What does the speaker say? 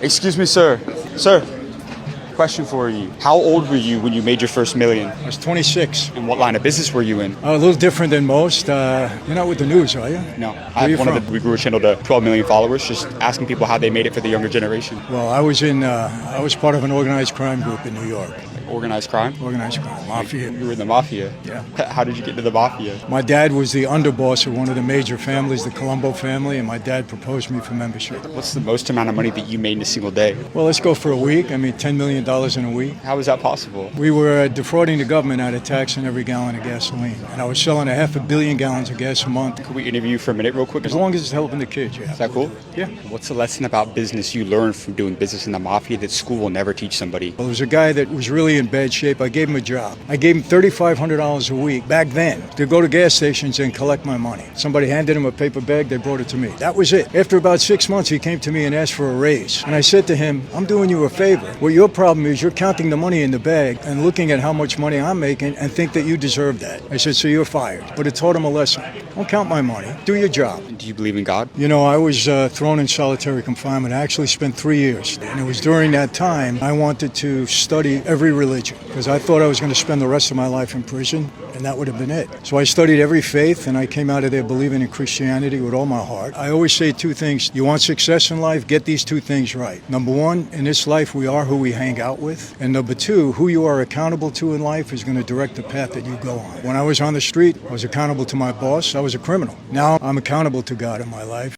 Excuse me, sir. Sir, question for you. How old were you when you made your first million? I was 26. And what line of business were you in? A little different than most. You're not with the news, are you? No. Where I are you have one from? of we grew a channel to 12 million followers, just asking people how they made it for the younger generation. Well, I was part of an organized crime group in New York. Organized crime? Organized crime, mafia. You were in the mafia? Yeah. How did you get into the mafia? My dad was the underboss of one of the major families, the Colombo family, and my dad proposed me for membership. What's the most amount of money that you made in a single day? Well, let's go for a week. I mean, $10 million in a week. How is that possible? We were defrauding the government out of taxing every gallon of gasoline. And I was selling 500 million gallons of gas a month. Could we interview you for a minute real quick? As long as it's helping the kids, yeah. Is that cool? Yeah. What's the lesson about business you learned from doing business in the mafia that school will never teach somebody? Well, there was a guy that was really in bad shape. I gave him a job. I gave him $3,500 a week back then to go to gas stations and collect my money. Somebody handed him a paper bag, they brought it to me. That was it. After about 6 months, he came to me and asked for a raise. And I said to him, I'm doing you a favor. What your problem is, you're counting the money in the bag and looking at how much money I'm making and think that you deserve that. I said, so you're fired. But it taught him a lesson. Don't count my money. Do your job. Do you believe in God? You know, I was thrown in solitary confinement. I actually spent 3 years. And it was during that time I wanted to study every religion because I thought I was going to spend the rest of my life in prison, and that would have been it. So I studied every faith, and I came out of there believing in Christianity with all my heart. I always say two things. You want success in life? Get these two things right. Number one, in this life, we are who we hang out with. And number two, who you are accountable to in life is going to direct the path that you go on. When I was on the street, I was accountable to my boss. I was a criminal. Now I'm accountable to God in my life.